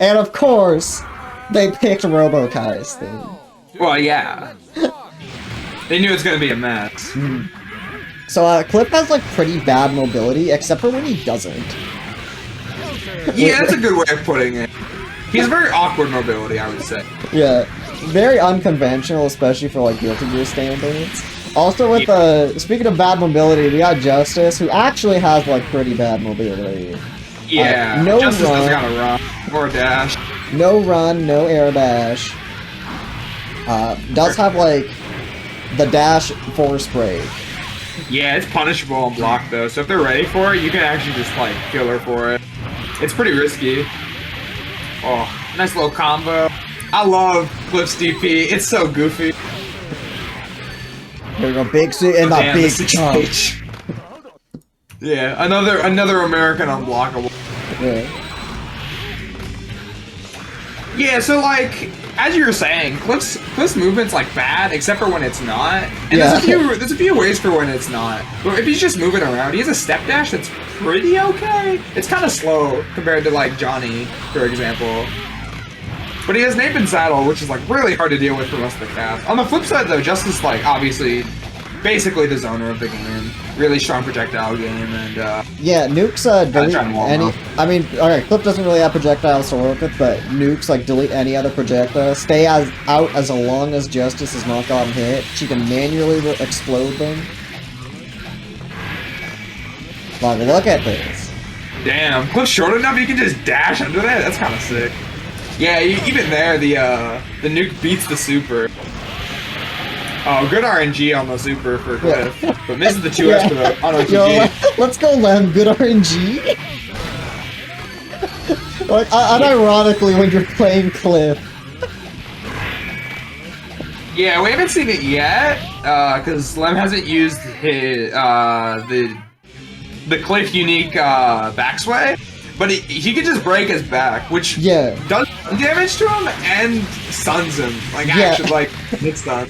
And of course, they picked Robo-Kai's thing. Well, yeah. They knew it's gonna be a mess. So, Kliff has, like, pretty bad mobility, except for when he doesn't. Yeah, that's a good way of putting it. He has very awkward mobility, I would say. Yeah, very unconventional, especially for, like, Guilty Gear standards. Also with, speaking of bad mobility, we got Justice, who actually has, like, pretty bad mobility. Yeah, no Justice run. has got a run, or a dash. No run, no air dash. Does have, like, the dash force break. Yeah, it's punishable on block, though, so if they're ready for it, you can actually just, like, kill her for it. It's pretty risky. Oh, nice little combo. I love Kliff's DP. It's so goofy. There's a big suit and a big jump. Yeah, another American unblockable. Yeah. Yeah, so like as you were saying, Kliff's movement's like bad, except for when it's not. And Yeah. there's a few ways for when it's not. But if he's just moving around, he has a step dash that's pretty okay. It's kind of slow compared to like Johnny, for example. But he has Nape and Saddle, which is like really hard to deal with for most of the cast. On the flip side though, Justice like obviously basically the zoner of the game. Really strong projectile game, and yeah, Nukes delete any. I mean, alright, Kliff doesn't really have projectiles to work with, but Nukes like delete any other projectile. Stay out as long as Justice has not gotten hit. She can manually explode them. Like, look at this. Damn, Kliff's short enough you can just dash under that. That's kind of sick. Yeah, even there, the nuke beats the super. Oh, good RNG on the super for Kliff, yeah. But misses the 2S for the on Yo, let's go, Lem. Good RNG. Like, unironically, when you're playing Kliff. Yeah, we haven't seen it yet, because Lem hasn't used his the Kliff unique backsway. But he can just break his back, which does damage to him and stuns him. Like, actually, like, it's stun.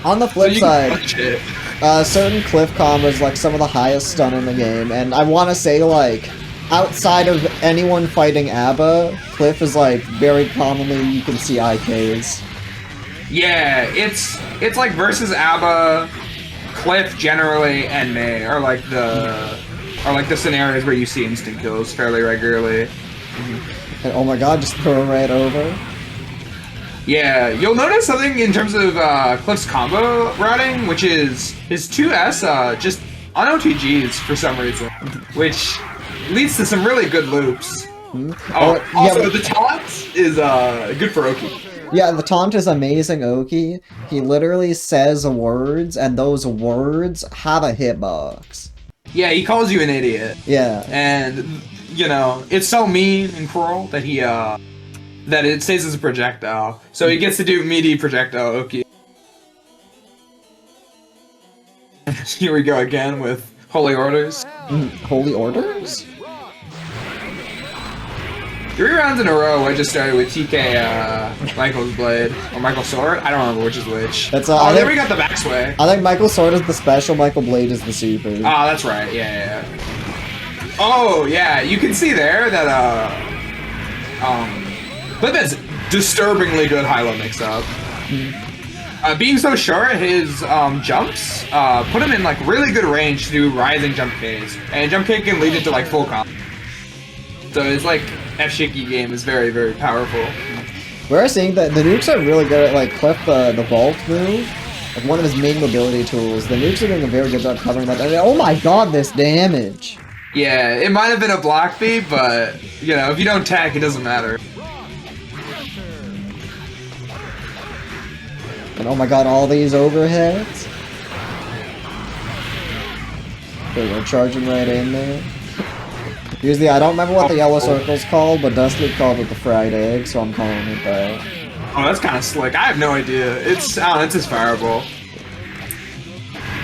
On the flip side, certain Kliff combos like some of the highest stun in the game, and I want to say, like, outside of anyone fighting ABBA, Kliff is, like, very commonly you can see IKs. Yeah, it's like versus ABBA, Kliff generally, and May are like the scenarios where you see instant kills fairly regularly. And oh my god, just throw right over. Yeah, you'll notice something in terms of Kliff's combo routing, which is his 2S just on OTGs for some reason, which leads to some really good loops. Oh, also the taunt is good for Oki. Yeah, the taunt is amazing, Oki. He literally says words, and those words have a hitbox. Yeah, he calls you an idiot. Yeah. And, you know, it's so mean and cruel that he, that it stays as a projectile. So he gets to do meaty projectile Oki. Here we go again with Holy Orders. Holy Orders? 3 rounds in a row, I just started with TK Michael's Blade. Or Michael's Sword? I don't remember which is which. That's, oh, there we got the backsway. I think Michael's Sword is the special, Michael Blade is the super. Ah, that's right, yeah. Oh, yeah, you can see there that, Kliff has disturbingly good high-low mix-up. Being so short, his jumps put him in like really good range to do rising jump Ks, and jump K can lead into like full comp. So his like F-Shiki game is very, very powerful. We're seeing that the nukes are really good at like Kliff the vault move, like one of his main mobility tools. The nukes are doing a very good job covering that. And, oh my god, this damage! Yeah, it might have been a block beat, but you know, if you don't tech, it doesn't matter. And oh my god, all these overheads. There we go, charging right in there. Here's the, I don't remember what the yellow circle's called, but Dusty called it the fried egg, so I'm calling it that. Oh, that's kind of slick. I have no idea. It's, I don't know, it's just fireable.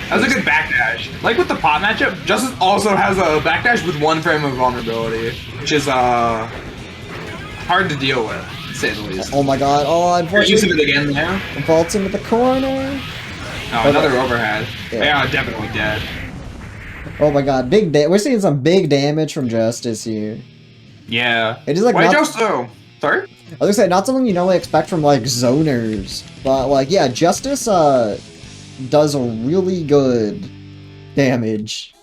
That was a good backdash. Like with the pot matchup, Justice also has a backdash with 1 frame of vulnerability, which is hard to deal with, to say the least. Oh my god, oh, unfortunately. You're using it again now? Vaults into the corner. Oh, another overhead. Yeah, definitely dead. Oh my god, we're seeing some big damage from Justice here. Yeah. It is like Why Justo? Sorry? I was gonna say, not something you normally expect from, like, zoners. But, like, yeah, Justice, does a really good damage.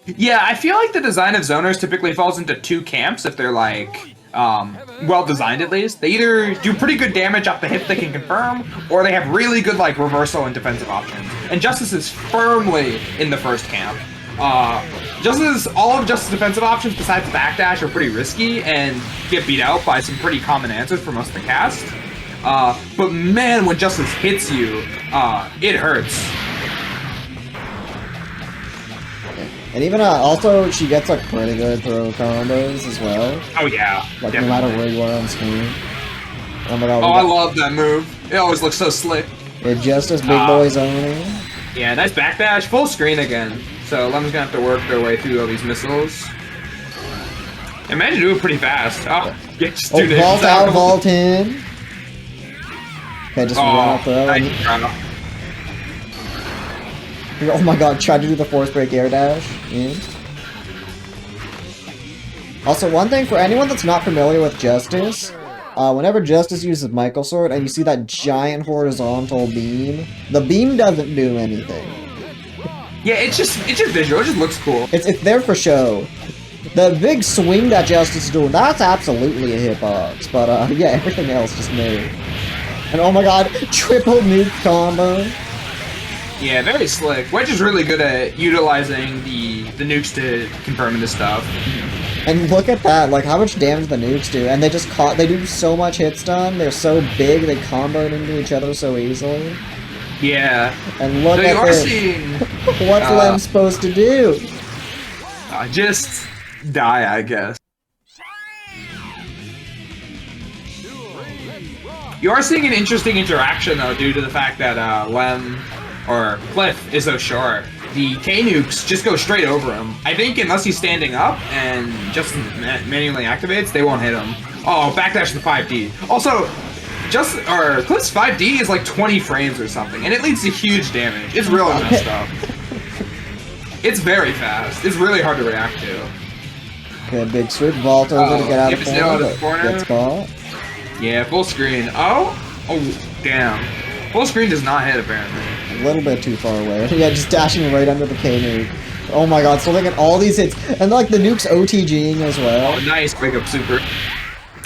Yeah, I feel like the design of zoners typically falls into two camps if they're, like, well designed at least. They either do pretty good damage off the hits they can confirm, or they have really good, like, reversal and defensive options. And Justice is firmly in the first camp. All of Justice's defensive options besides backdash are pretty risky and get beat out by some pretty common answers for most of the cast. But man, when Justice hits you, it hurts. And even, also, she gets, like, pretty good throw combos as well. Oh yeah, Like, definitely. no matter where you are on screen. Oh my god. Oh, I love that move. It always looks so slick. Yeah, Justice, big boys only. Yeah, nice backdash, full screen again. So Lem's gonna have to work their way through all these missiles. Imagine doing it pretty fast. Oh, yeah, just do this. Vault out, vault in. Okay, just run up throw. Nice draw. Oh my god, tried to do the force break air dash. In. Also, one thing for anyone that's not familiar with Justice, whenever Justice uses Michael Sword and you see that giant horizontal beam, the beam doesn't do anything. Yeah, it's just visual. It just looks cool. It's there for show. The big swing that Justice is doing, that's absolutely a hitbox. But yeah, everything else just made. And oh my god, triple nuke combo. Yeah, very slick. Wedge is really good at utilizing the nukes to confirm into stuff. And look at that, like how much damage the nukes do. And they just they do so much hit stun, they're so big, they combo into each other so easily. Yeah. And look so at you are this. seeing, What's Lem supposed to do? Just die, I guess. You are seeing an interesting interaction, though, due to the fact that Lem, or Kliff, is so short. The K-nukes just go straight over him. I think unless he's standing up and just manually activates, they won't hit him. Oh, backdash to 5D. Also, Kliff's 5D is like 20 frames or something, and it leads to huge damage. It's really messed up. It's very fast. It's really hard to react to. Okay, big switch, vault over to get out of the corner. Gets caught. Yeah, full screen. Oh, damn. Full screen does not hit, apparently. A little bit too far away. Yeah, just dashing right under the K-nuke. Oh my god, so they get all these hits. And like the nuke's OTGing as well. Oh, nice wake up super.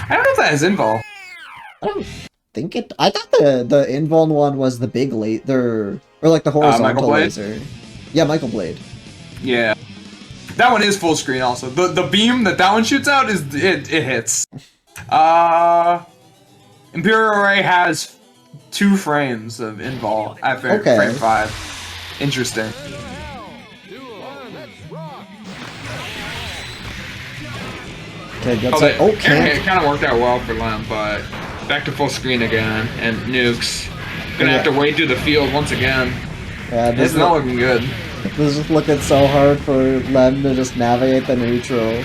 I don't know if that has invul. I don't think it... I thought the invuln one was the big laser... Or like the horizontal laser. Yeah, Michael Blade. Yeah. That one is full screen also. The beam that one shoots out, it hits. Imperial Ray has 2 frames of invul at frame 5. Interesting. Okay, good. It kind of worked out well for Lem, but back to full screen again, and nukes. Gonna have to wade through the field once again. Yeah, this is not looking good. This is looking so hard for Lem to just navigate the neutral.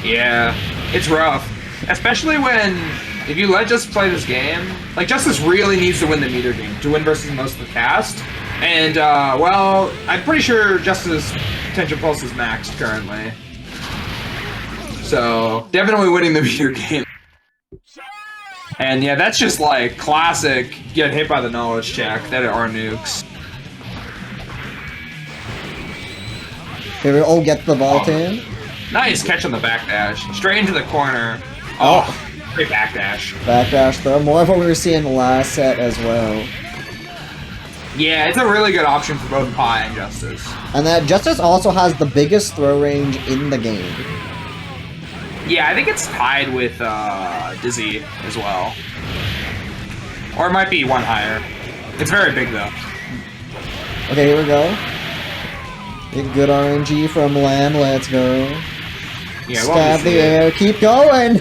Yeah, it's rough. Especially if you let Justice play this game, like, Justice really needs to win the meter game to win versus most of the cast. And, well, I'm pretty sure Justice's potential pulse is maxed currently. So, definitely winning the meter game. And yeah, that's just like classic get hit by the knowledge check that are nukes. Here we get the vault in. Nice catch on the backdash. Straight into the corner. Oh, great backdash. Backdash throw. More of what we were seeing last set as well. Yeah, it's a really good option for both Pi and Justice. And that Justice also has the biggest throw range in the game. Yeah, I think it's tied with Dizzy as well. Or it might be one higher. It's very big though. Okay, here we go. Good RNG from Lamb, let's go. Yeah, stab the air, keep going!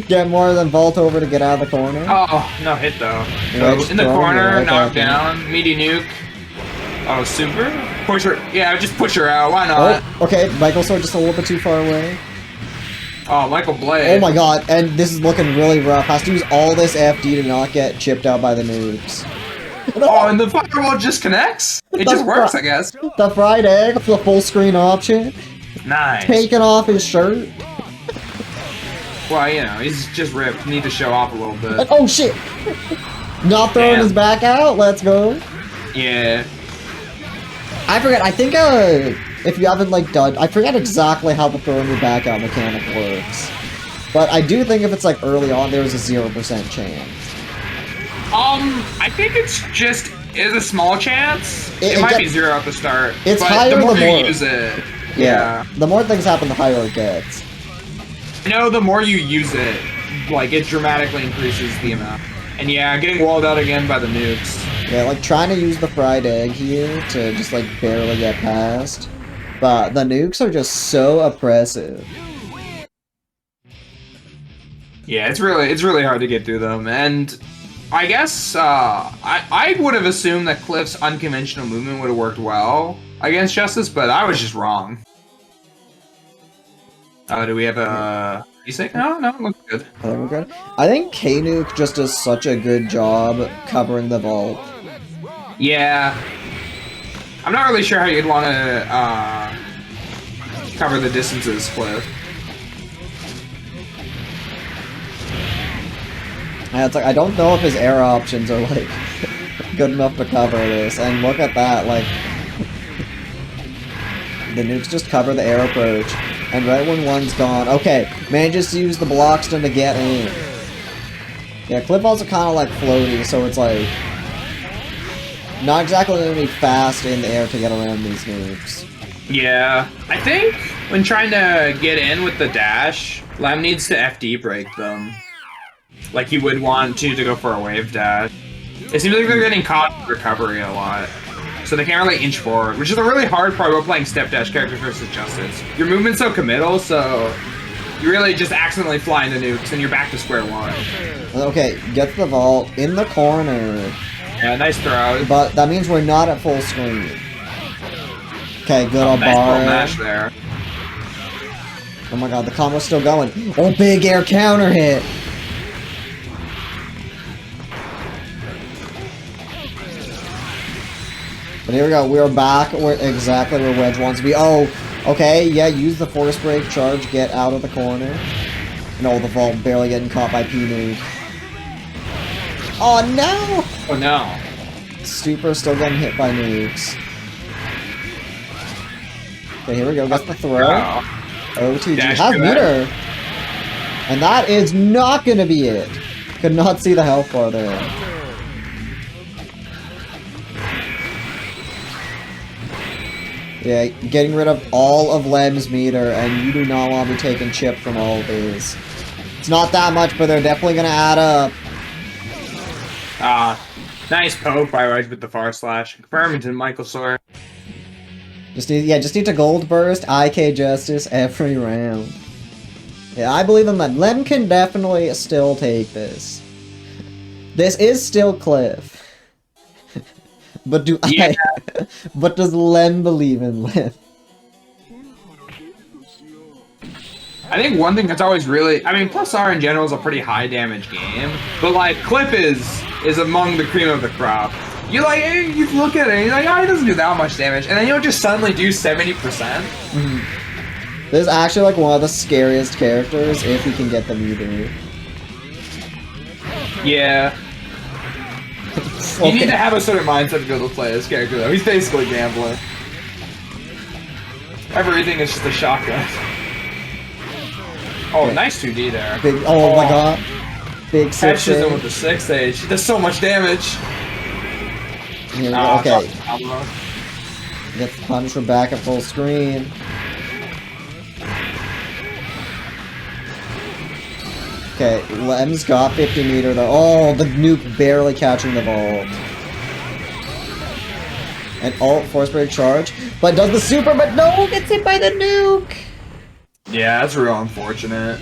Get more than vault over to get out of the corner. Oh, no hit though. So in the corner, knock down, meaty nuke. Oh, super? Push her, yeah, just push her out, why not? Oh, okay, Michael Sword just a little bit too far away. Oh, Michael Blade. Oh my god, and this is looking really rough. Has to use all this FD to not get chipped out by the nukes. Oh, and the firewall just connects? It just works, I guess. The fried egg, the full screen option. Nice. Taking off his shirt. Well, you know, he's just ripped. Need to show off a little bit. Oh shit! Not throwing his back out. Let's go. Yeah. I forget. I think if you haven't like done, I forget exactly how the throwing your back out mechanic works. But I do think if it's like early on, there's a 0% chance. I think it's just a small chance. It might be 0 at the start. It's but higher the more you use it. Yeah. The more things happen, the higher it gets. No, the more you use it, like it dramatically increases the amount. And yeah, getting walled out again by the nukes. Yeah, like trying to use the fried egg here to just like barely get past. But the nukes are just so oppressive. Yeah, it's really hard to get through them, and I guess I would have assumed that Kliff's unconventional movement would have worked well against Justice, but I was just wrong. Do we have a basic? No, it looks good. I think we're good. I think K-Nuke just does such a good job covering the vault. Yeah. I'm not really sure how you'd want to cover the distances, Kliff. And it's like, I don't know if his air options are like good enough to cover this. And look at that, like the nukes just cover the air approach. And right when one's gone, okay, manages to use the blocks to get in. Yeah, Kliff also kind of like floaty, so it's like not exactly going to be fast in the air to get around these nukes. Yeah, I think when trying to get in with the dash, Lem needs to FD break them. Like he would want to go for a wave dash. It seems like they're getting caught in recovery a lot. So they can't really inch forward, which is a really hard part about playing step dash characters versus Justice. Your movement's so committal, so you really just accidentally fly into nukes and you're back to square one. Okay, get to the vault, in the corner. Yeah, nice throw. But that means we're not at full screen. Okay, good on nice bar. Mash there. Oh my god, the combo's still going. Oh, big air counter hit! But here we go, we are back where exactly where Wedge wants to be. Oh, okay, yeah, use the force break charge, get out of the corner. No, the vault barely getting caught by P-Nuke. Oh no! Oh no. Super still getting hit by nukes. Okay, here we go, got the throw. OTG, Dash have to meter! And that is not gonna be it. Could not see the health bar there. Yeah, getting rid of all of Lem's meter, and you do not want to be taking chip from all of these. It's not that much, but they're definitely gonna add up. Nice poke by Wedge with the far slash. Confirming to Michael Sawyer. Just need to gold burst, IK Justice every round. Yeah, I believe in Lem. Lem can definitely still take this. This is still Kliff. But but does Lem believe in Lem? I think one thing that's always really, I mean, Plus R in general is a pretty high damage game, but like Kliff is among the cream of the crop. You like, you look at it, and you're like, oh, he doesn't do that much damage, and then you'll just suddenly do 70%. Mm-hmm. This is actually like one of the scariest characters if he can get the meter. Yeah. Okay. You need to have a certain mindset to be able to play this character, though. He's basically gambling. Everything is just a shotgun. Oh, okay. Nice 2D there. Big, oh my god. Big 6 catches him with the 6H. He does so much damage. Here we go. Okay. Get the Punisher back at full screen. Okay, Lem's got 50 meter though. Oh, the nuke barely catching the vault. And alt force break charge, but does the super, but no, gets hit by the nuke. Yeah, that's real unfortunate.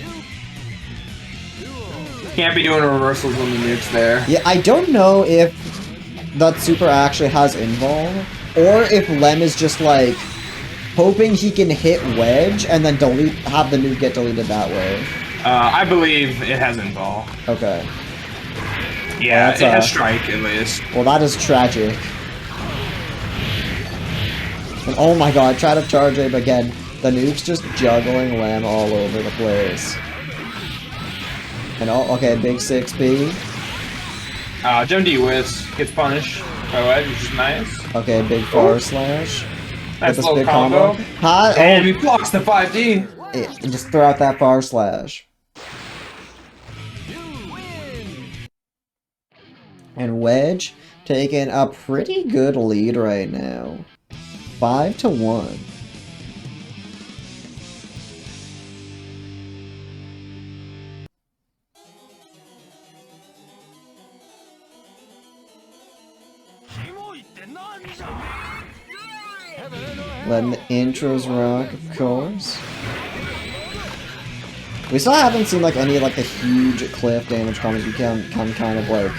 Can't be doing reversals when the nuke's there. Yeah, I don't know if that super actually has invuln, or if Lem is just like hoping he can hit Wedge and then have the nuke get deleted that way. I believe it has invuln. Okay. Yeah, it has strike at least. Well, that is tragic. And oh my god, try to charge him again. The nuke's just juggling Lem all over the place. And oh, okay, big 6B. Jump D whiffs, gets punished by Wedge, which is nice. Okay, big far slash. Nice Get this little big combo. Hot. And he blocks the 5D. And just throw out that far slash. And Wedge taking a pretty good lead right now. 5-1. Letting the intros rock, of course. We still haven't seen like any like the huge Kliff damage combos you can kind of like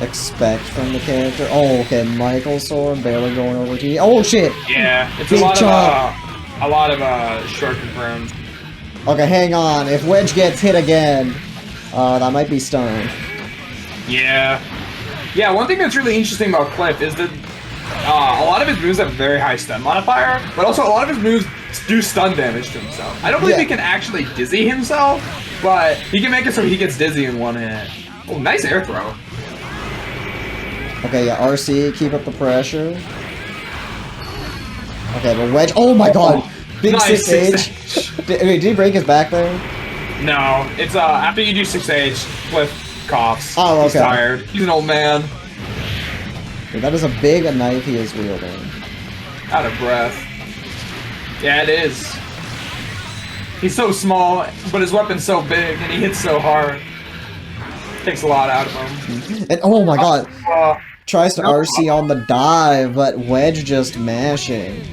expect from the character. Oh, okay, Michael Sword barely going over to you. Oh shit! Yeah, it's Big a lot of short confirmed. Okay, hang on. If Wedge gets hit again, that might be stun. Yeah. Yeah, one thing that's really interesting about Kliff is that a lot of his moves have very high stun modifier, but also a lot of his moves do stun damage to himself. I don't believe he can actually dizzy himself, but he can make it so he gets dizzy in one hit. Oh, nice air throw. Okay, yeah, RC, keep up the pressure. Okay, but Wedge, oh my god! Big nice 6H. Did he break his back there? No, it's after you do 6H, Kliff coughs. Oh, okay. He's tired. He's an old man. Dude, that is a big knife he is wielding. Out of breath. Yeah, it is. He's so small, but his weapon's so big, and he hits so hard. Takes a lot out of him. And oh my god! Tries to RC on the dive, but Wedge just mashing.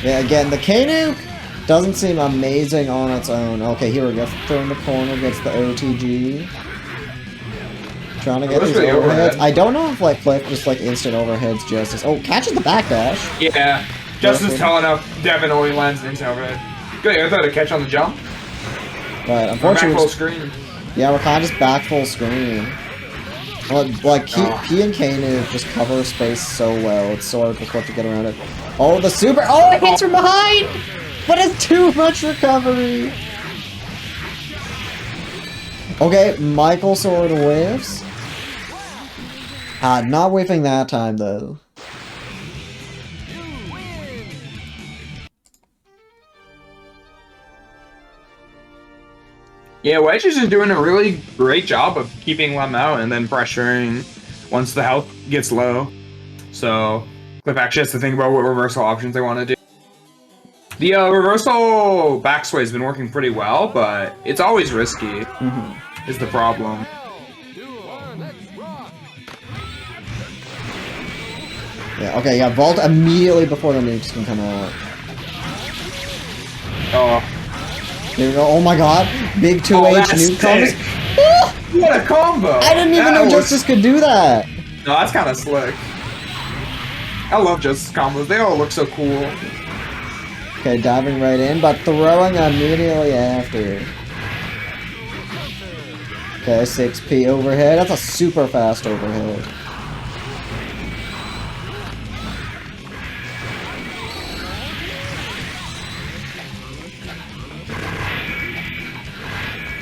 Yeah, again, the K-Nuke doesn't seem amazing on its own. Okay, here we go. Throw in the corner, gets the OTG. Trying to get these overheads. I don't know if like Kliff just like instant overheads Justice. Oh, catches the backdash. Yeah, Justice telling up Devin only lands an instant overhead. Good, I thought to catch on the jump. But unfortunately, back full screen. Yeah, we're kind of just back full screen. Like P and K-Nuke just cover space so well. It's so hard for Kliff to get around it. Oh, the super! Oh, it hits from behind, but it's too much recovery. Okay, Michael Sword whiffs. Not whiffing that time though. Yeah, Wedge is just doing a really great job of keeping Lem out and then pressuring once the health gets low. So Kliff actually has to think about what reversal options they want to do. The reversal backsway has been working pretty well, but it's always risky, is the problem. Yeah, okay, yeah, vault immediately before the nukes can come out. Oh. There we go. Oh my god. Big 2H nuke combos. What a combo! I didn't even know Justice could do that. No, that's kind of slick. I love Justice combos. They all look so cool. Okay, diving right in, but throwing immediately after. Okay, 6P overhead. That's a super fast overhead.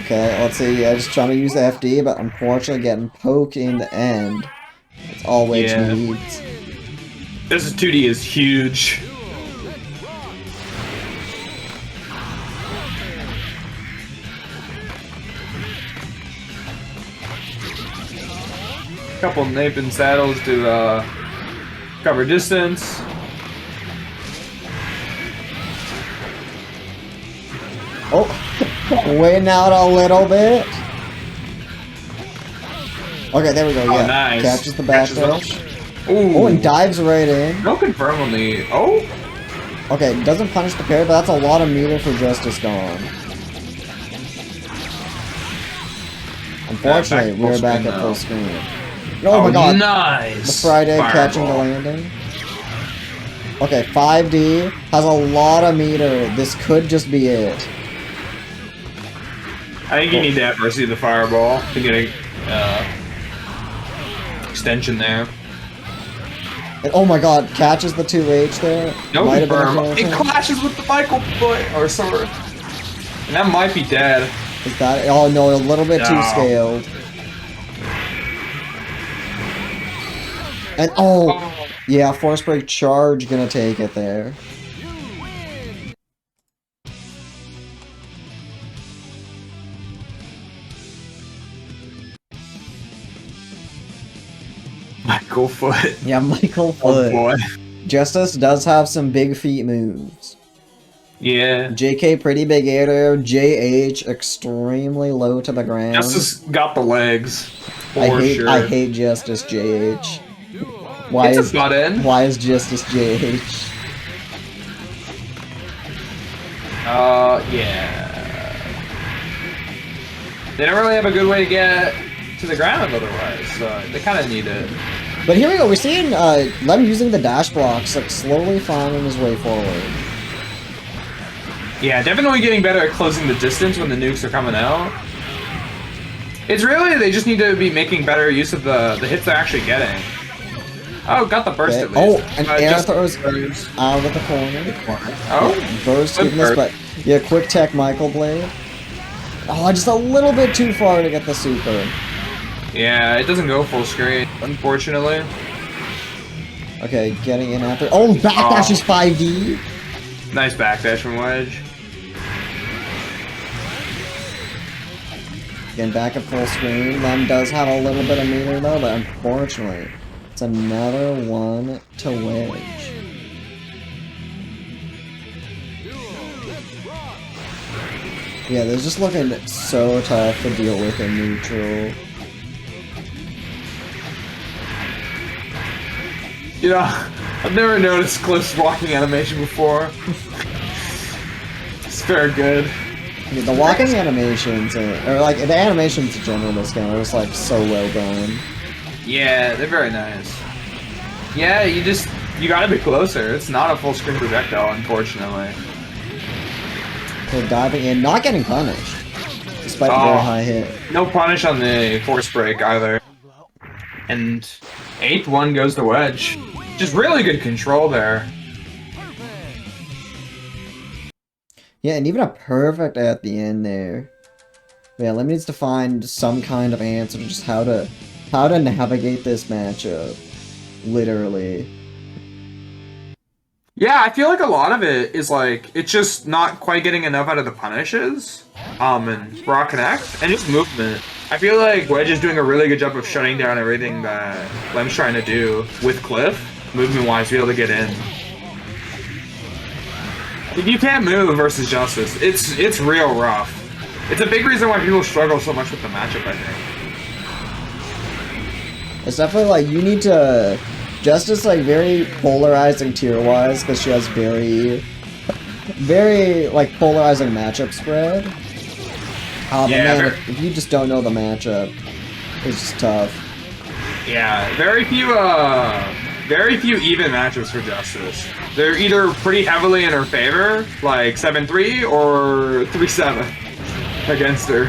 Okay, let's see. Yeah, just trying to use the FD, but unfortunately getting poked in the end. That's all Wedge needs. This 2D is huge. Couple Nathan saddles to cover distance. Oh, waiting out a little bit. Okay, there we go. Yeah, nice. Catches the backdash. Ooh. Oh, and dives right in. No confirm on the. Oh. Okay, doesn't punish the parry, but that's a lot of meter for Justice gone. Unfortunately, we're back at full screen. Oh my god! Nice. The Friday catching the landing. Okay, 5D has a lot of meter. This could just be it. I think you need to have Mercy the fireball to get a extension there. And, oh my god, catches the 2H there. No Might have been a confirm. kill It attempt. clashes with the Michael boy or sword. And that might be dead. Is that? Oh no, a little bit too No. scaled. And oh, yeah, force break charge gonna take it there. Michael Foot. Yeah, Michael Oh Foot. boy. Justice does have some big feet moves. Yeah. JK pretty big air. JH extremely low to the ground. Justice got the legs. For I hate Justice JH. Why It's is a butt end. Why is Justice JH? Yeah. They don't really have a good way to get to the ground otherwise, so they kind of need it. But here we go. We're seeing Lem using the dash blocks, like slowly finding his way forward. Yeah, definitely getting better at closing the distance when the nukes are coming out. It's really, they just need to be making better use of the hits they're actually getting. Oh, got the burst at least. Oh, and air just throws out of the corner. Oh, Yeah, burst good goodness, but yeah, quick tech Michael Blade. Oh, just a little bit too far to get the super. yeah, it doesn't go full screen, unfortunately. Okay, getting in after. Oh, backdash is 5D. Nice backdash from Wedge. Getting back at full screen. Lem does have a little bit of meter though, but unfortunately, it's another one to Wedge. Yeah, they're just looking so tough to deal with in neutral. You know, I've never noticed Kliff's walking animation before. It's very good. Yeah, the walking animations, or like the animations in general in this game are just like so well done. Yeah, they're very nice. Yeah, you gotta be closer. It's not a full screen projectile, unfortunately. They're diving in, not getting punished, despite the very high hit. No punish on the force break either. And 8th one goes to Wedge. Just really good control there. Yeah, and even a perfect at the end there. Yeah, Lem needs to find some kind of answer to just how to navigate this matchup. Literally. Yeah, I feel like a lot of it is like, it's just not quite getting enough out of the punishes. And raw connect, and just movement. I feel like Wedge is doing a really good job of shutting down everything that Lem's trying to do with Kliff, movement-wise, to be able to get in. If you can't move versus Justice, it's real rough. It's a big reason why people struggle so much with the matchup, I think. It's definitely like, you need to... Justice, like, very polarizing tier-wise, because she has very, like, polarizing matchup spread. But Yeah, man, if you just don't know the matchup, it's just tough. Yeah, very few even matchups for Justice. They're either pretty heavily in her favor, like 7-3, or 3-7 against her.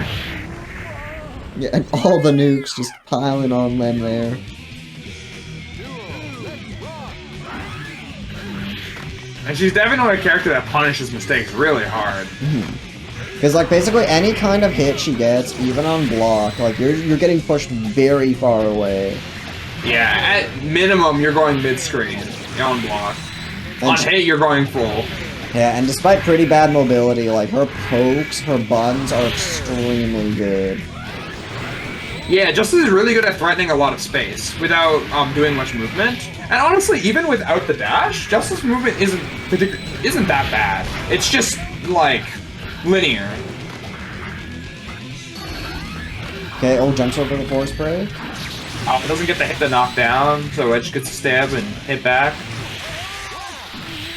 Yeah, and all the nukes just piling on Lem there. And she's definitely a character that punishes mistakes really hard. Because, like, basically any kind of hit she gets, even on block, like, you're getting pushed very far away. Yeah, at minimum, you're going mid-screen on block. And on hit, you're going full. Yeah, and despite pretty bad mobility, like, her pokes, her buttons are extremely good. Yeah, Justice is really good at threatening a lot of space without doing much movement. And honestly, even without the dash, Justice's movement isn't that bad. It's just, like, linear. Okay, oh, jumps over the force break. It doesn't get the hit to knock down, so Wedge gets a stab and hit back.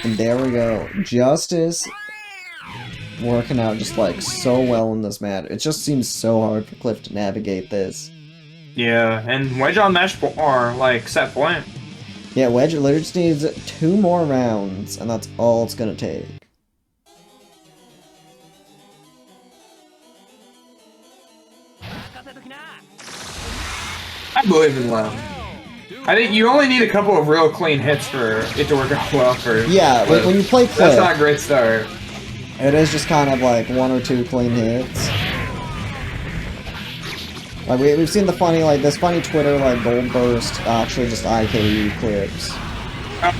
And there we go. Justice working out just, like, so well in this match. It just seems so hard for Kliff to navigate this. Yeah, and Wedge on match or like set point. Yeah, Wedge literally just needs 2 more rounds, and that's all it's gonna take. I believe in Lem. I think you only need a couple of real clean hits for it to work out well for. Yeah, when you play Kliff, that's not a great start. It is just kind of like 1 or 2 clean hits. Like we've seen the funny this funny Twitter gold burst actually just IKU clips.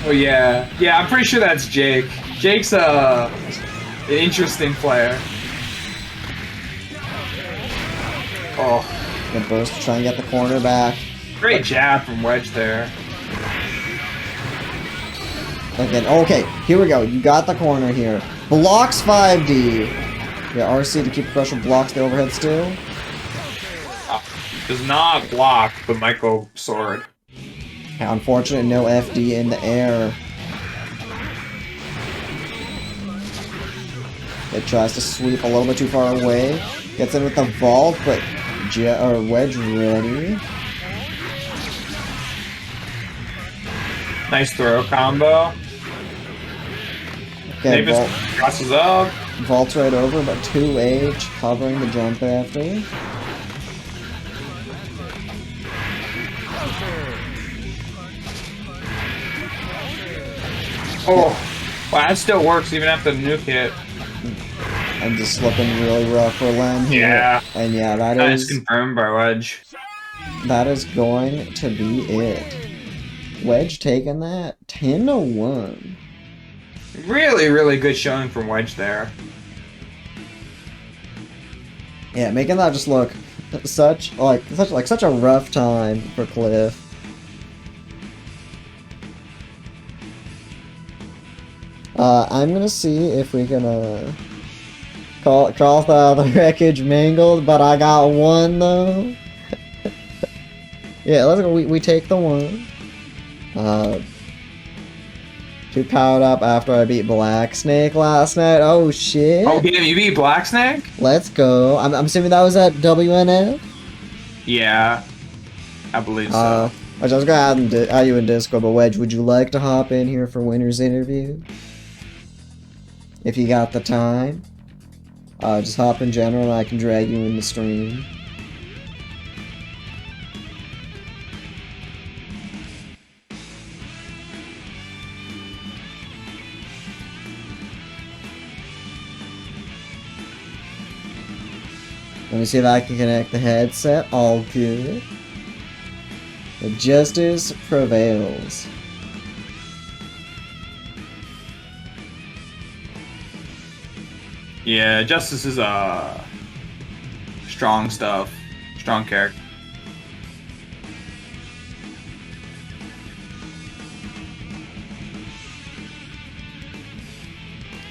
Oh yeah, yeah. I'm pretty sure that's Jake. Jake's an interesting player. Oh, good burst to try and get the corner back. Great jab from Wedge there. Again, okay, here we go. You got the corner here. Blocks 5D. Yeah, RC to keep pressure, blocks the overhead still. Does not block the Michael sword. Yeah, unfortunate, no FD in the air. It tries to sweep a little bit too far away. Gets in with the vault, but Wedge ready. Nice throw combo. Okay, Davis crosses up. Vault's right over, but 2H covering the jump after. Oh, wow, that still works even after the nuke hit. I'm just looking really rough for Len here. Yeah. And yeah, that is confirmed by Wedge. That is going to be it. Wedge taking that 10-1. Really, really good showing from Wedge there. Yeah, making that just look such a rough time for Kliff. I'm gonna see if we can call the wreckage mangled, but I got 1 though. Yeah, let's go. We take the 1. Too powered up after I beat Black Snake last night. Oh shit! Oh damn, you beat Black Snake? Let's go. I'm assuming that was at WNF. Yeah, I believe so. I was gonna add you in Discord, but Wedge, would you like to hop in here for winner's interview? If you got the time, just hop in general and I can drag you in the stream. Let me see if I can connect the headset. All good. The justice prevails. Yeah, Justice is strong stuff. Strong character.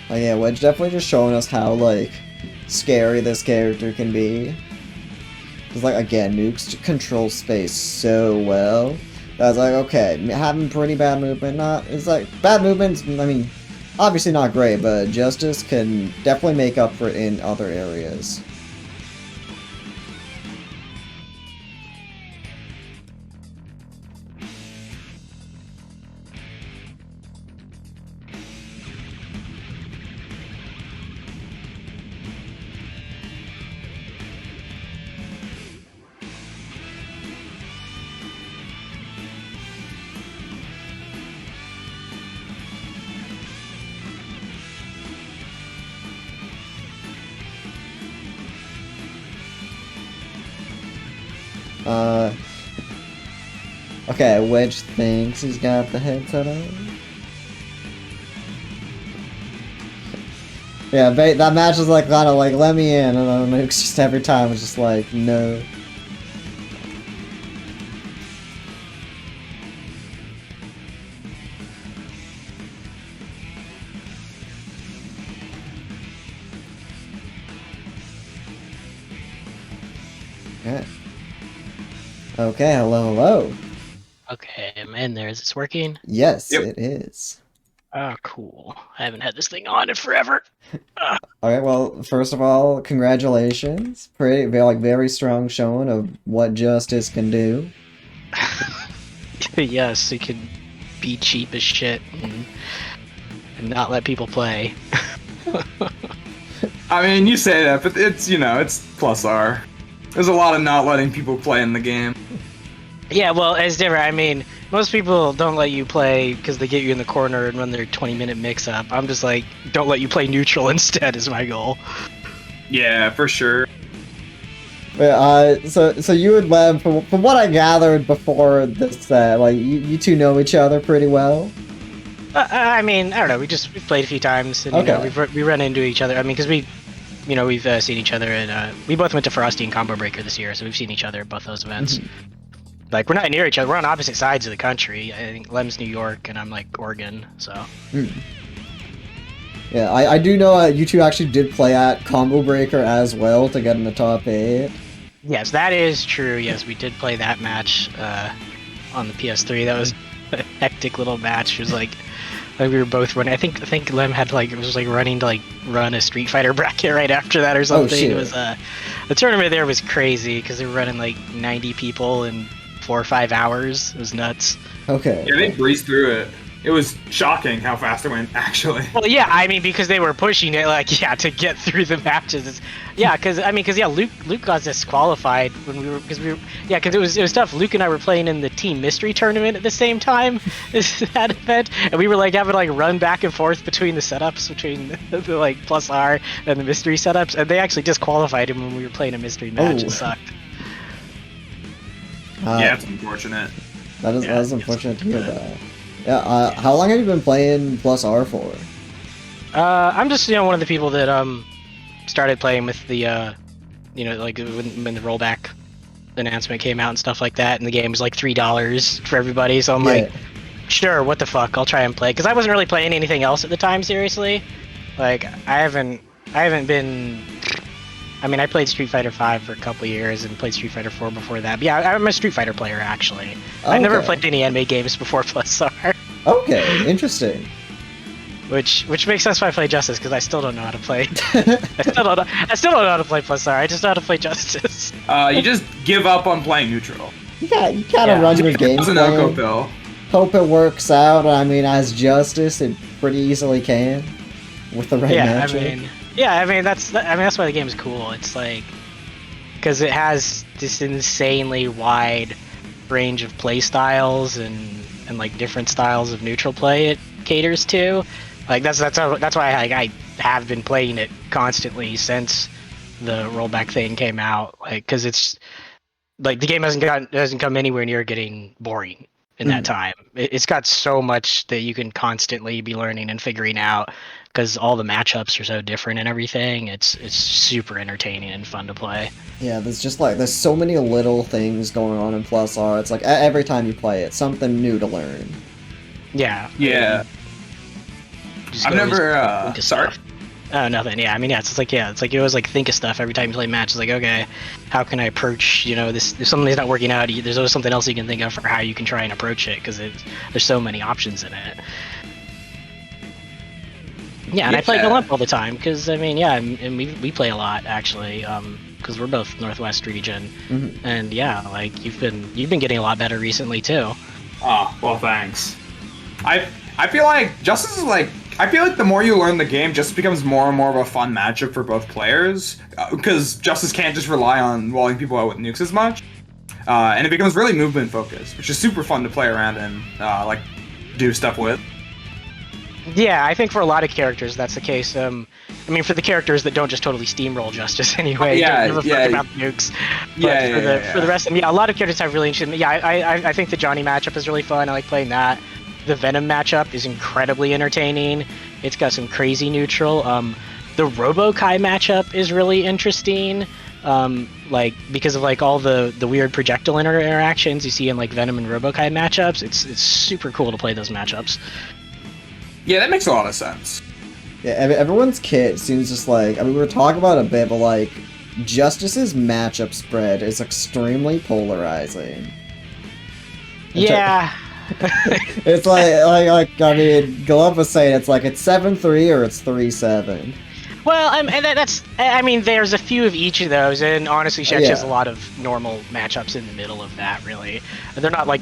Oh yeah, Wedge definitely just showing us how scary this character can be. Because again, Nukes control space so well. I was okay, having pretty bad movement, bad movements, I mean, obviously not great, but Justice can definitely make up for it in other areas. Okay, Wedge thinks he's got the headset on. Yeah, that match is kind of let me in, and then it's just every time it's just no. Okay. Okay, hello. Okay, I'm in there. Is this working? Yes, Yep. It is. Oh, cool. I haven't had this thing on in forever. Alright, well, first of all, congratulations. Very strong showing of what Justice can do. Yes, you can be cheap as shit and not let people play. I mean, you say that, but it's, it's plus R. There's a lot of not letting people play in the game. Yeah, well, it's different. I mean, most people don't let you play because they get you in the corner and run their 20-minute mix-up. I'm just like, don't let you play neutral instead is my goal. Yeah, for sure. So you and Lem, from what I gathered before this, like you two know each other pretty well. I mean, I don't know. We've played a few times, and Okay. we run into each other. I mean, because we've seen each other, and we both went to Frosty and Combo Breaker this year, so we've seen each other at both those events. Like, we're not near each other. We're on opposite sides of the country. I think Lem's New York, and I'm like Oregon. So. Yeah, I do know you two actually did play at Combo Breaker as well to get in the top 8. Yes, that is true. Yes, we did play that match on the PS3. That was a hectic little match. It was like we were both running. I think Lem had was running to run a Street Fighter bracket right after that or something. shit. It was the tournament there was crazy because they were running 90 people in 4 or 5 hours. It was nuts. Okay. Yeah, they breezed through it. It was shocking how fast it went, actually. Well, yeah, I mean, because they were pushing it, to get through the matches. Because Luke got disqualified when because it was tough. Luke and I were playing in the Team Mystery tournament at the same time as that event, and we were having to run back and forth between the setups, between the plus R and the mystery setups, and they actually disqualified him when we were playing a mystery match. Oh. It sucked. Yeah, it's unfortunate. That is unfortunate to hear that. Yeah, how long have you been playing Plus R for? I'm just one of the people that started playing with the when the rollback announcement came out and stuff like that, and the game was $3 for everybody. So I'm like, sure, what the fuck, I'll try and play, because I wasn't really playing anything else at the time. Seriously, I haven't been. I mean, I played Street Fighter V for a couple years and played Street Fighter 4 before that. But yeah, I'm a Street Fighter player, actually. I've never played any anime games before Plus R. Okay, interesting. Which makes sense why I play Justice, because I still don't know how to play. I still don't know how to play Plus R. I just know how to play Justice. You just give up on playing neutral. Yeah, you kind of run your game It's an plan, Oko pill. hope it works out. I mean, as Justice, it pretty easily can with the right matchup. I mean that's why the game is cool. It's because it has this insanely wide range of play styles and different styles of neutral play it caters to. That's why I have been playing it constantly since the rollback thing came out. Because it's the game hasn't come anywhere near getting boring in that time. It's got so much that you can constantly be learning and figuring out, because all the matchups are so different and everything. It's super entertaining and fun to play. Yeah, there's just there's so many little things going on in Plus R. It's every time you play it, something new to learn. Yeah. Yeah. I've never sorry. Oh, nothing. Yeah, I mean, it's you always think of stuff every time you play a match. It's okay, how can I approach, this, if something's not working out, there's always something else you can think of for how you can try and approach it, because there's so many options in it. Yeah, and I play Kliff all the time, because, and we play a lot, actually, because we're both Northwest region, and yeah, you've been getting a lot better recently, too. Oh, well, thanks. I feel like Justice is I feel like the more you learn the game, Justice becomes more and more of a fun matchup for both players, because Justice can't just rely on walling people out with nukes as much, and it becomes really movement focused, which is super fun to play around and do stuff with. Yeah, I think for a lot of characters that's the case. For the characters that don't just totally steamroll Justice anyway, don't give a fuck about the nukes. But for the rest of them, a lot of characters have really interesting. Yeah, I think the Johnny matchup is really fun. I like playing that. The Venom matchup is incredibly entertaining. It's got some crazy neutral. The Robo-Kai matchup is really interesting. Because of all the weird projectile interactions you see in Venom and Robo-Kai matchups. It's super cool to play those matchups. Yeah, that makes a lot of sense. Yeah, everyone's kit seems just we were talking about it a bit, but Justice's matchup spread is extremely polarizing. Yeah. It's Glove was saying it's 7-3 or it's 3-7. Well, there's a few of each of those, and honestly, she actually has a lot of normal matchups in the middle of that. Really, they're not all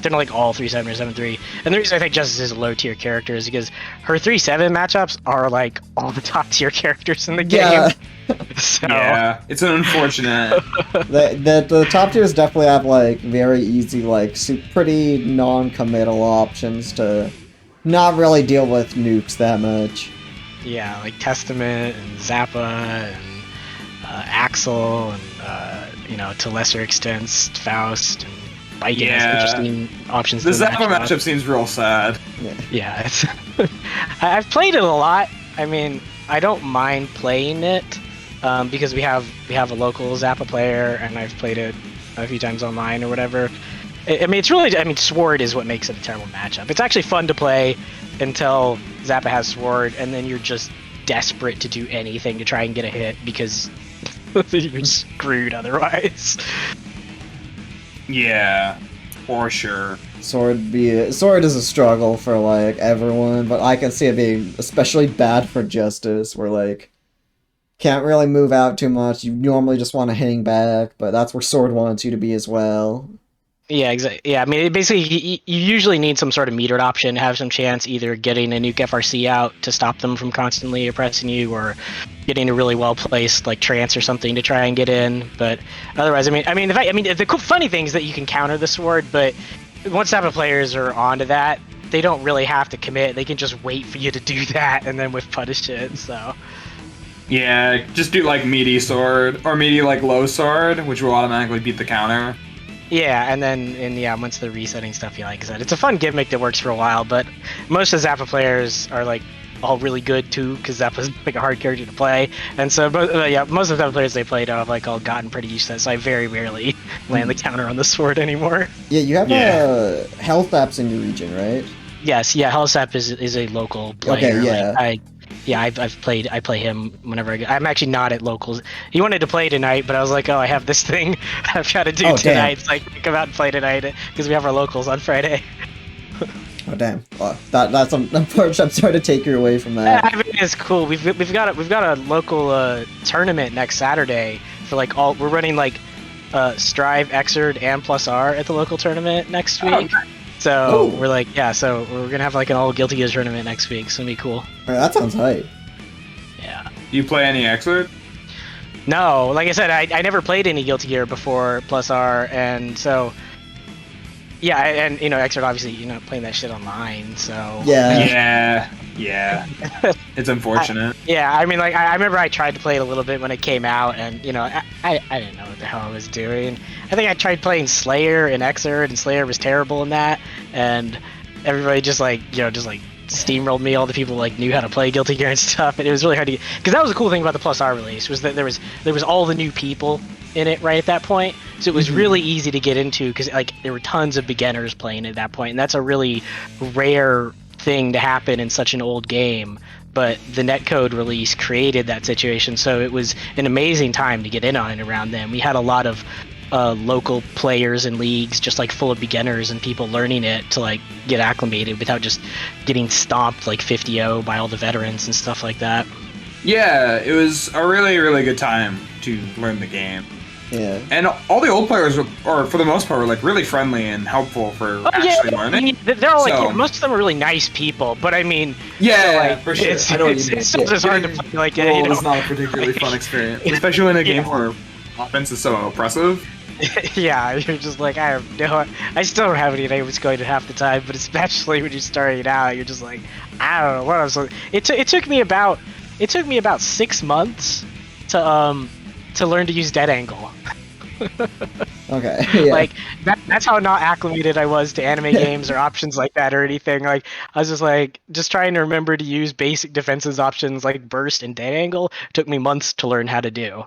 3-7 or 7-3. And the reason I think Justice is a low tier character is because her 3-7 matchups are all the top tier characters in the game. So Yeah, it's an unfortunate. The top tiers definitely have like very easy, like pretty non-committal options to not really deal with nukes that much. yeah, like Testament and Zappa and Axel and to lesser extents Faust and Baiken has interesting options. The to Zappa match up. matchup seems real sad. Yeah, it's I've played it a lot. I mean, I don't mind playing it because we have a local Zappa player, and I've played it a few times online or whatever. I mean, it's really, Sword is what makes it a terrible matchup. It's actually fun to play until Zappa has Sword, and then you're just desperate to do anything to try and get a hit because you're screwed otherwise. Yeah, for sure. Sword is a struggle for like everyone, but I can see it being especially bad for Justice, where like can't really move out too much. You normally just want to hang back, but that's where Sword wants you to be as well. Yeah, exactly. Yeah, I mean, basically, you usually need some sort of metered option to have some chance either getting a nuke FRC out to stop them from constantly oppressing you, or getting a really well placed like trance or something to try and get in. But otherwise, the funny thing is that you can counter the Sword, but once Zappa players are onto that, they don't really have to commit. They can just wait for you to do that and then with punish it. So. Yeah, just do like meaty Sword or meaty like low Sword, which will automatically beat the counter. Yeah, and then once the resetting stuff, like I said, it's a fun gimmick that works for a while, but most of the Zappa players are like all really good too, because Zappa's like a hard character to play, and so most of the Zappa players they played have like all gotten pretty used to it, so I very rarely land the counter on the Sword anymore. Yeah, you have health apps in your region, right? Yes, yeah, Hellsap is a local player. Okay, yeah. I play him whenever I'm actually not at locals. He wanted to play tonight, but I was like, oh, I have this thing I've got to do tonight. It's like, come out and play tonight because we have our locals on Friday. Oh damn! Well, that's unfortunate. I'm sorry to take you away from that. I mean, it's cool. We've got a local tournament next Saturday for like we're running like Strive, Xrd, and +R at the local tournament next week. Okay. So we're like, so we're gonna have like an all Guilty Gear tournament next week. It's gonna be cool. That sounds hype. Yeah. Do you play any Xrd? No, like I said, I never played any Guilty Gear before +R, and so Xrd obviously playing that shit online. So yeah, it's unfortunate. I mean, like I remember I tried to play it a little bit when it came out, and I didn't know what the hell I was doing. I think I tried playing Slayer in Xrd, and Slayer was terrible in that, and everybody just steamrolled me. All the people like knew how to play Guilty Gear and stuff, and it was really hard to get, because that was the cool thing about the +R release, was that there was all the new people in it right at that point, so it was really easy to get into, because like there were tons of beginners playing at that point, and that's a really rare thing to happen in such an old game. But the netcode release created that situation, so it was an amazing time to get in on it around then. We had a lot of local players and leagues just like full of beginners and people learning it to like get acclimated without just getting stomped like 50-0 by all the veterans and stuff like that. Yeah, it was a really, really good time to learn the game. Yeah. And all the old players were, or for the most part, were like really friendly and helpful for actually learning. I mean, they're all like, most of them are really nice people, but I mean, for sure. It's still just hard to play. Like, it's not a particularly fun experience, especially in a game where offense is so oppressive. Yeah, you're just like, I still don't have any idea what's going to half the time, but especially when you're starting out, you're just like, I don't know what I'm supposed. It took me about 6 months to learn to use dead angle. Okay. Yeah. Like that's how not acclimated I was to anime games or options like that or anything. Like I was just trying to remember to use basic defenses options like burst and dead angle. It took me months to learn how to do.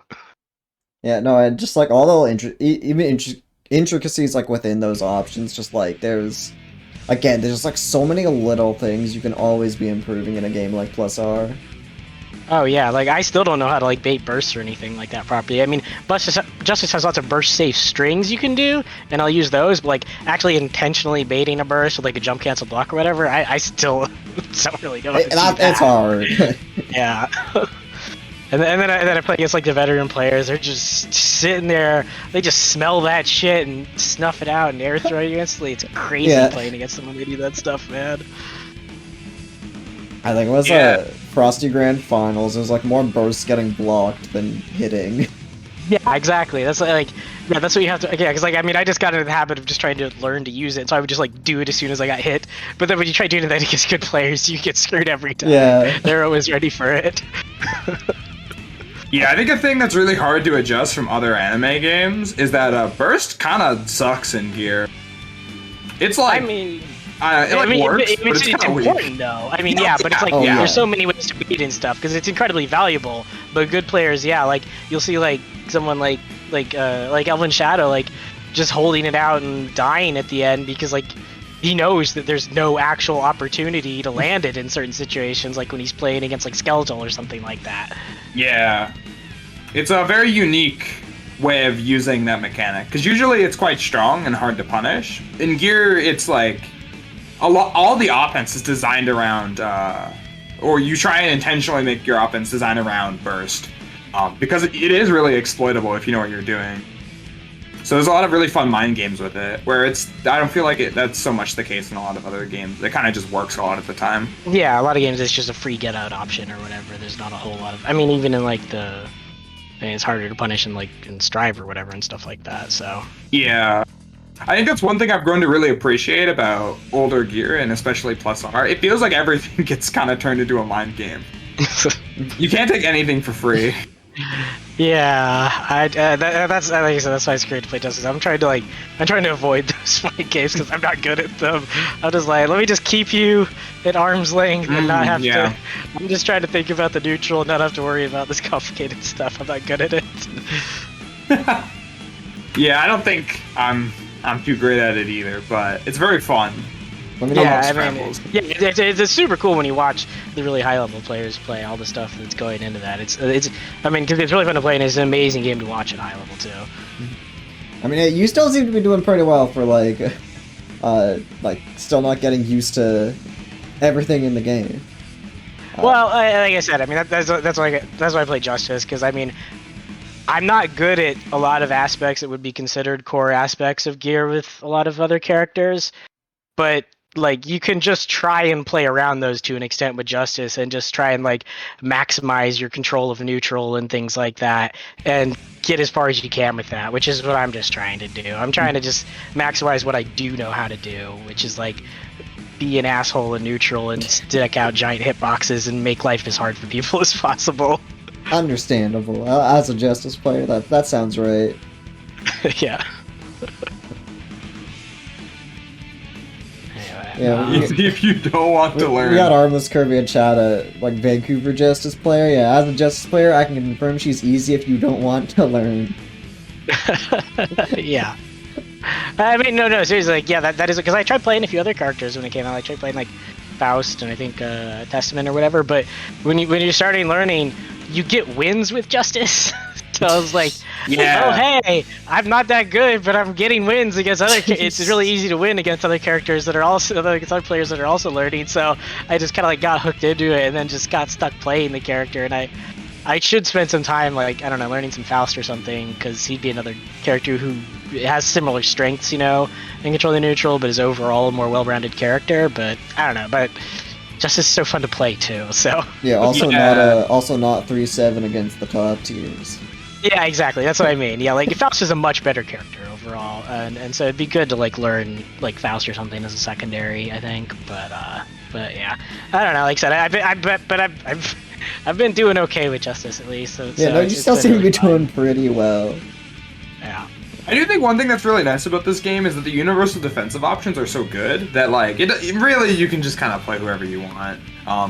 Yeah, no, and just like all the intricacies like within those options, just like there's just like so many little things you can always be improving in a game like +R. Oh yeah, like I still don't know how to like bait bursts or anything like that properly. I mean, Justice has lots of burst safe strings you can do, and I'll use those. But like actually intentionally baiting a burst with like a jump cancel block or whatever, I still don't really know. It's hard. Yeah. And then I play against like the veteran players. They're just sitting there. They just smell that shit and snuff it out and air throw you instantly. It's crazy playing against them when they do that stuff, man. I think it was Frosty Grand Finals, there's like more bursts getting blocked than hitting. Yeah, exactly. That's like, yeah, that's what you have to. Yeah, because like, I mean, I just got into the habit of just trying to learn to use it, so I would just like do it as soon as I got hit. But then when you try doing it then against good players, you get screwed every time. Yeah. They're always ready for it. Yeah, I think a thing that's really hard to adjust from other anime games is that burst kind of sucks in Gear. It's like, I mean, it works, but it's kind of important weak. though. I mean, yeah, but it's like yeah. there's so many ways to beat and stuff because it's incredibly valuable. But good players, yeah, like you'll see like someone like Elven Shadow like just holding it out and dying at the end because like he knows that there's no actual opportunity to land it in certain situations, like when he's playing against like Skeletal or something like that. Yeah, it's a very unique way of using that mechanic because usually it's quite strong and hard to punish. In Gear, it's like all the offense is designed around, or you try and intentionally make your offense designed around burst, because it is really exploitable if you know what you're doing. So there's a lot of really fun mind games with it, where I don't feel like that's so much the case in a lot of other games. It kind of just works a lot of the time. Yeah, a lot of games it's just a free get out option or whatever. There's not a whole lot of. I mean, even in like I mean, it's harder to punish in like in Strive or whatever and stuff like that. So. Yeah. I think that's one thing I've grown to really appreciate about older Gear, and especially Plus R. It feels like everything gets kind of turned into a mind game. You can't take anything for free. Yeah, that's like I said, that's why it's great to play Justice. I'm trying to avoid those fight games because I'm not good at them. I'm just like, let me just keep you at arm's length and not have to. I'm just trying to think about the neutral and not have to worry about this complicated stuff. I'm not good at it. Yeah, I don't think I'm too great at it either, but it's very fun. It's super cool when you watch the really high level players play all the stuff that's going into that. I mean, because it's really fun to play and it's an amazing game to watch at high level too. I mean, you still seem to be doing pretty well for like still not getting used to everything in the game. Well, like I said, I mean that's why I play Justice, because I mean, I'm not good at a lot of aspects that would be considered core aspects of Gear with a lot of other characters, but like you can just try and play around those to an extent with Justice and just try and like maximize your control of neutral and things like that and get as far as you can with that, which is what I'm just trying to do. I'm trying to just maximize what I do know how to do, which is like be an asshole in neutral and stick out giant hitboxes and make life as hard for people as possible. Understandable. As a Justice player, that sounds right. Yeah. Yeah, if you don't want to learn. We got Armless Kirby and Chad, like Vancouver Justice player. Yeah, as a Justice player, I can confirm she's easy if you don't want to learn. Yeah. I mean, no, seriously, like, yeah, that is because I tried playing a few other characters when it came out. I tried playing like Faust and I think Testament or whatever. But when you're starting learning, you get wins with Justice. So I was like, yeah. Oh, hey, I'm not that good, but I'm getting wins against other. It's really easy to win against other characters that are also against other players that are also learning. So I just kind of like got hooked into it and then just got stuck playing the character. And I should spend some time like I don't know learning some Faust or something because he'd be another character who has similar strengths, you know, in controlling the neutral, but is overall a more well-rounded character. But I don't know, but. Justice is so fun to play too. So yeah, also not 3-7 against the top tiers. Yeah, exactly. That's what I mean. Yeah, like Faust is a much better character overall, and so it'd be good to like learn like Faust or something as a secondary, I think. But yeah, I don't know. Like I said, I've been doing okay with Justice at least. So yeah, no, you still seem to be doing pretty well. Yeah. I do think one thing that's really nice about this game is that the universal defensive options are so good that like it really you can just kind of play whoever you want,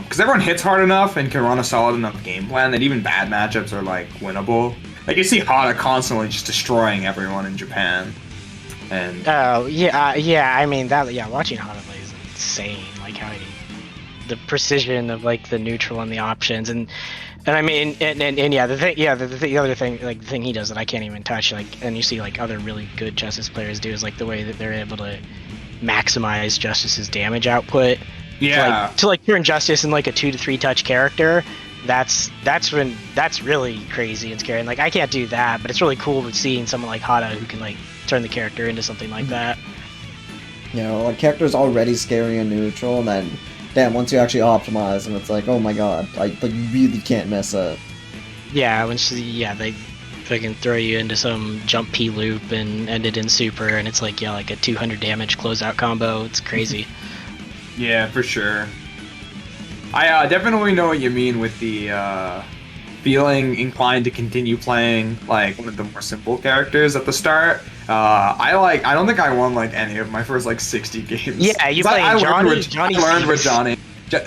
because everyone hits hard enough and can run a solid enough game plan that even bad matchups are like winnable. Like you see Hada constantly just destroying everyone in Japan, and yeah. I mean watching Hada play is insane. Like how the precision of like the neutral and the options and I mean and yeah the other thing like the thing he does that I can't even touch like and you see like other really good Justice players do is like the way that they're able to maximize Justice's damage output. Yeah. To turn Justice in like a 2 to 3 touch character. That's really crazy and scary. And like I can't do that, but it's really cool with seeing someone like Hada who can like turn the character into something like that. You know, like character's already scary and neutral, and then damn, once you actually optimize, and it's like, oh my god, like you really can't mess up. Yeah, they fucking throw you into some jump P loop and end it in super, and it's like, yeah, like a 200 damage closeout combo. It's crazy. Yeah, for sure. I definitely know what you mean with the feeling inclined to continue playing like one of the more simple characters at the start. I don't think I won like any of my first like 60 games. Yeah, you played Johnny. I learned with Johnny.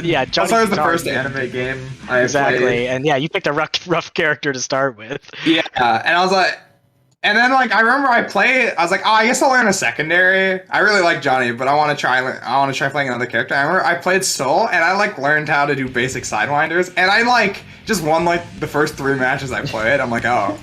Yeah, Johnny. Also, it was the first anime game I exactly, played. and yeah, you picked a rough character to start with. Yeah, and I was like, and then like I remember I was like, oh, I guess I'll learn a secondary. I really like Johnny, but I want to try playing another character. I remember I played Soul, and I like learned how to do basic sidewinders, and I like just won like the first 3 matches I played. I'm like, oh.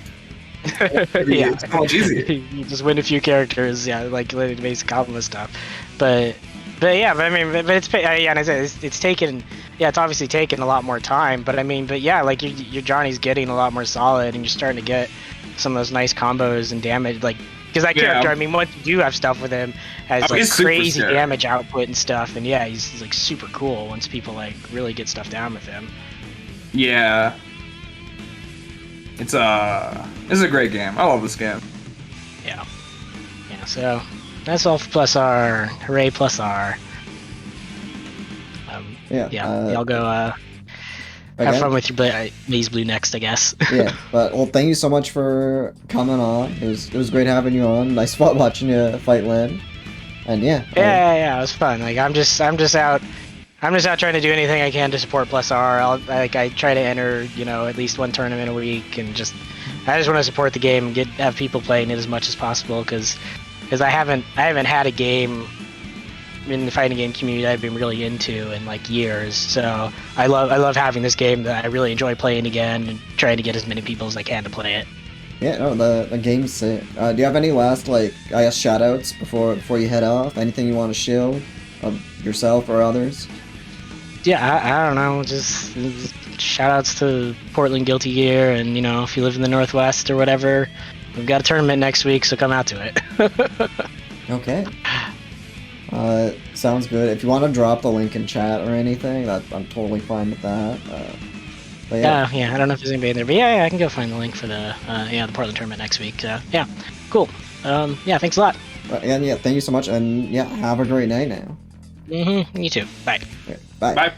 Yeah, it's so much easier. You just win a few characters, yeah, like the basic combo stuff. But yeah, but I mean, but it's yeah, and I said it's taken, yeah, it's obviously taken a lot more time. But I mean, but yeah, like your Johnny's getting a lot more solid, and you're starting to get some of those nice combos and damage, like because that character, I mean, once you do have stuff with him, has like crazy damage output and stuff, and yeah, he's like super cool once people like really get stuff down with him. Yeah. This is a great game. I love this game. Yeah. Yeah, so that's all for Plus R. Hooray Plus R. Y'all go have fun with your Maze Blue next, I guess. Yeah, but well, thank you so much for coming on. It was great having you on. Nice spot watching you fight Lynn. And yeah. Yeah, it was fun. Like I'm just out trying to do anything I can to support Plus R. I try to enter, at least one tournament a week, and I just want to support the game and have people playing it as much as possible, because I haven't had a game in the fighting game community that I've been really into in like years. So I love having this game that I really enjoy playing again, and trying to get as many people as I can to play it. Yeah, no, the game's sick. Do you have any last shout outs before you head off? Anything you want to shill of yourself or others? Yeah, I don't know, just shout-outs to Portland Guilty Gear, and, if you live in the Northwest or whatever, we've got a tournament next week, so come out to it. Okay. Sounds good. If you want to drop the link in chat or anything, I'm totally fine with that. But yeah. I don't know if there's anybody in there, but yeah, I can go find the link for the Portland tournament next week. Yeah, cool. Thanks a lot. And yeah, thank you so much, and yeah, have a great night now. You too. Bye. Okay, bye. Bye.